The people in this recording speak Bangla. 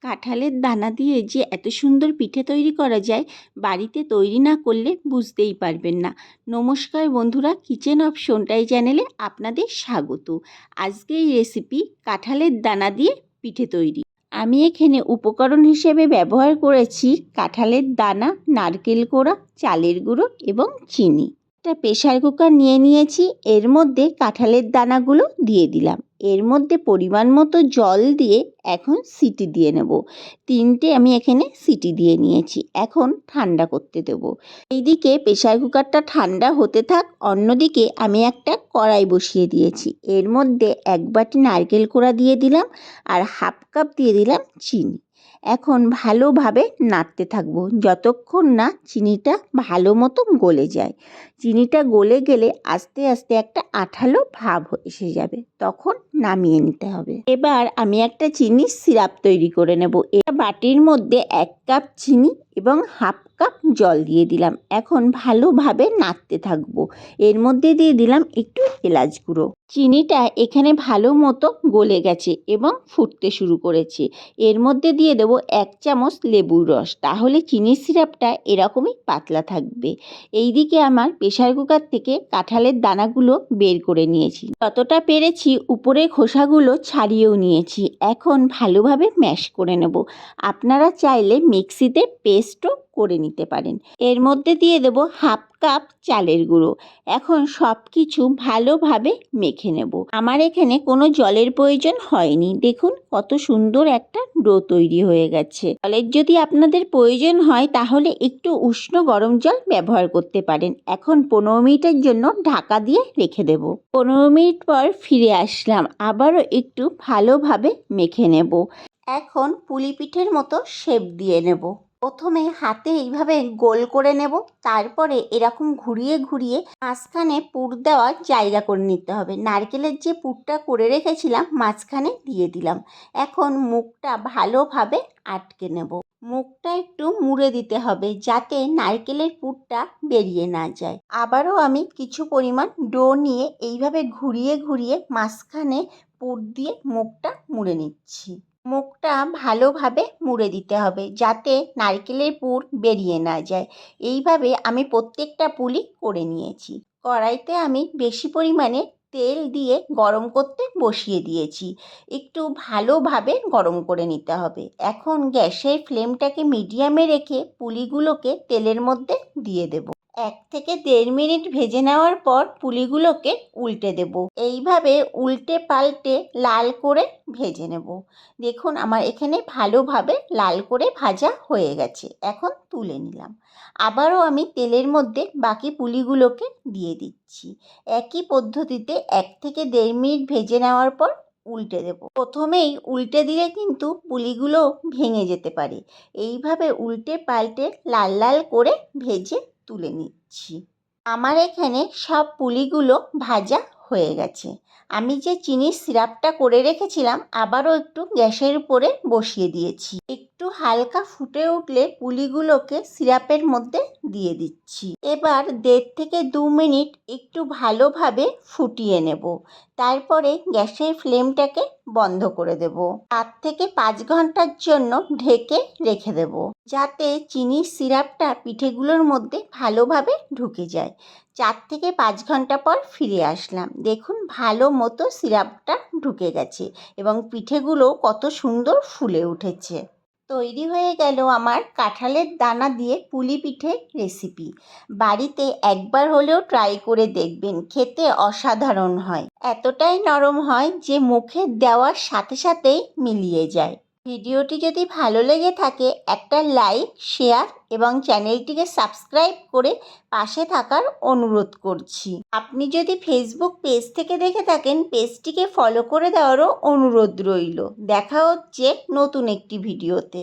কাঁঠালের দানা দিয়ে যে এত সুন্দর পিঠে তৈরি করা যায়, বাড়িতে তৈরি না করলে বুঝতেই পারবেন না। নমস্কার বন্ধুরা, কিচেন অফ সোনটাই চ্যানেলে আপনাদের স্বাগত। আজকে এই রেসিপি কাঁঠালের দানা দিয়ে পিঠে তৈরি। আমি এখানে উপকরণ হিসেবে ব্যবহার করেছি কাঁঠালের দানা, নারকেল কোড়া, চালের গুঁড়ো এবং চিনি। একটা প্রেসার কুকার নিয়ে নিয়েছি, এর মধ্যে কাঁঠালের দানাগুলো দিয়ে দিলাম। এর মধ্যে পরিমাণ মতো জল দিয়ে এখন সিটি দিয়ে নেব। 3টে আমি এখানে সিটি দিয়ে নিয়েছি, এখন ঠান্ডা করতে দেব। এইদিকে প্রেসার কুকারটা ঠান্ডা হতে থাক, অন্যদিকে আমি একটা কড়াই বসিয়ে দিয়েছি। এর মধ্যে 1 বাটি নারকেল কোড়া দিয়ে দিলাম আর হাফ কাপ দিয়ে দিলাম চিনি। এখন ভালোভাবে নাড়তে থাকবো যতক্ষণ না চিনিটা ভালো মতো গলে যায়। চিনিটা গলে গেলে আস্তে আস্তে একটা আঠালো ভাব এসে যাবে, তখন নামিয়ে নিতে হবে। এবার আমি একটা চিনির সিরাপ তৈরি করে নেব। এটা বাটির মধ্যে 1 কাপ চিনি এবং হাফ কাপ জল দিয়ে দিলাম। এখন ভালোভাবে নাড়তে থাকবো। এর মধ্যে দিয়ে দিলাম একটু এলাচ গুঁড়ো। চিনিটা এখানে ভালো মতো গলে গেছে এবং ফুটতে শুরু করেছে। এর মধ্যে দিয়ে দেবো 1 চামচ লেবুর রস, তাহলে চিনির সিরাপটা এরকমই পাতলা থাকবে। এইদিকে আমার প্রেসার কুকার থেকে কাঁঠালের দানাগুলো বের করে নিয়েছি, যতটা পেরেছি উপরের খোসাগুলো ছাড়িয়েও নিয়েছি। এখন ভালোভাবে ম্যাশ করে নেব। আপনারা চাইলে মিক্সিতে পেস্টও করে নিতে পারেন। এর মধ্যে দিয়ে দেব হাফ কাপ চালের গুঁড়ো। এখন সব কিছু ভালোভাবে মেখে নেব। আমার এখানে কোনো জলের প্রয়োজন হয়নি, দেখুন কত সুন্দর একটা ডো তৈরি হয়ে গেছে। জলের যদি আপনাদের প্রয়োজন হয় তাহলে একটু উষ্ণ গরম জল ব্যবহার করতে পারেন। এখন 15 মিনিটের জন্য ঢাকা দিয়ে রেখে দেব। 15 মিনিট পর ফিরে আসলাম, আবারও একটু ভালোভাবে মেখে নেব। এখন পুলি পিঠের মতো শেপ দিয়ে নেব। প্রথমে হাতে এইভাবে গোল করে নেব, তারপরে এরকম ঘুরিয়ে ঘুরিয়ে মাঝখানে পুর দেওয়ার জায়গা করে নিতে হবে। নারকেলের যে পুরটা করে রেখেছিলাম মাঝখানে দিয়ে দিলাম। এখন মুখটা ভালোভাবে আটকে নেব। মুখটা একটু মুড়ে দিতে হবে যাতে নারকেলের পুরটা বেরিয়ে না যায়। আবারও আমি কিছু পরিমাণ ডো নিয়ে এইভাবে ঘুরিয়ে ঘুরিয়ে মাঝখানে পুর দিয়ে মুখটা মুড়ে নিচ্ছি। মুখটা ভালোভাবে মুড়ে দিতে হবে যাতে নারকেলের পুর বেরিয়ে না যায়। এইভাবে আমি প্রত্যেকটা পুলি করে নিয়েছি। কড়াইতে আমি বেশি পরিমাণে তেল দিয়ে গরম করতে বসিয়ে দিয়েছি। একটু ভালোভাবে গরম করে নিতে হবে। এখন গ্যাসের ফ্লেমটাকে মিডিয়ামে রেখে পুলিগুলোকে তেলের মধ্যে দিয়ে দেব। 1 থেকে 1.5 মিনিট ভেজে নেওয়ার পর পুলিগুলোকে উল্টে দেব। এইভাবে উল্টে পাল্টে লাল করে ভেজে নেব। দেখুন আমার এখানে ভালোভাবে লাল করে ভাজা হয়ে গেছে, এখন তুলে নিলাম। আবারও আমি তেলের মধ্যে বাকি পুলিগুলোকে দিয়ে দিচ্ছি। একই পদ্ধতিতে 1 থেকে 1.5 মিনিট ভেজে নেওয়ার পর উল্টে দেব। প্রথমেই উল্টে দিলে কিন্তু পুলিগুলো ভেঙে যেতে পারে। এইভাবে উল্টে পাল্টে লাল লাল করে ভেজে তুলে নিচ্ছি। আমার এখানে সব পুলিগুলো ভাজা হয়ে গেছে। আমি যে চিনির সিরাপটা করে রেখেছিলাম আবারও একটু গ্যাসের উপরে বসিয়ে দিয়েছি। একটু হালকা ফুটে উঠলে পুলিগুলোকে সিরাপের মধ্যে দিয়ে দিচ্ছি। এবার 1.5 থেকে 2 মিনিট একটু ভালোভাবে ফুটিয়ে নেব। তারপরে গ্যাসের ফ্লেমটাকে বন্ধ করে দেব। 4 থেকে 5 ঘন্টার জন্য ঢেকে রেখে দেব যাতে চিনির সিরাপটা পিঠেগুলোর মধ্যে ভালোভাবে ঢুকে যায়। 4 থেকে 5 ঘন্টা পর ফিরে আসলাম। দেখুন ভালো মতো সিরাপটা ঢুকে গেছে এবং পিঠেগুলো কত সুন্দর ফুলে উঠেছে। তৈরি হয়ে গেল আমার কাঁঠালের দানা দিয়ে পুলি পিঠে রেসিপি। বাড়িতে একবার হলেও ট্রাই করে দেখবেন, খেতে অসাধারণ হয়। এতটাই নরম হয় যে মুখে দেওয়ার সাথে সাথেই মিলিয়ে যায়। ভিডিওটি যদি ভালো লেগে থাকে একটা লাইক, শেয়ার এবং চ্যানেলটিকে সাবস্ক্রাইব করে পাশে থাকার অনুরোধ করছি। আপনি যদি ফেসবুক পেজ থেকে দেখে থাকেন পেজটিকে ফলো করে দেওয়ারও অনুরোধ রইল। দেখা হচ্ছে নতুন একটি ভিডিওতে।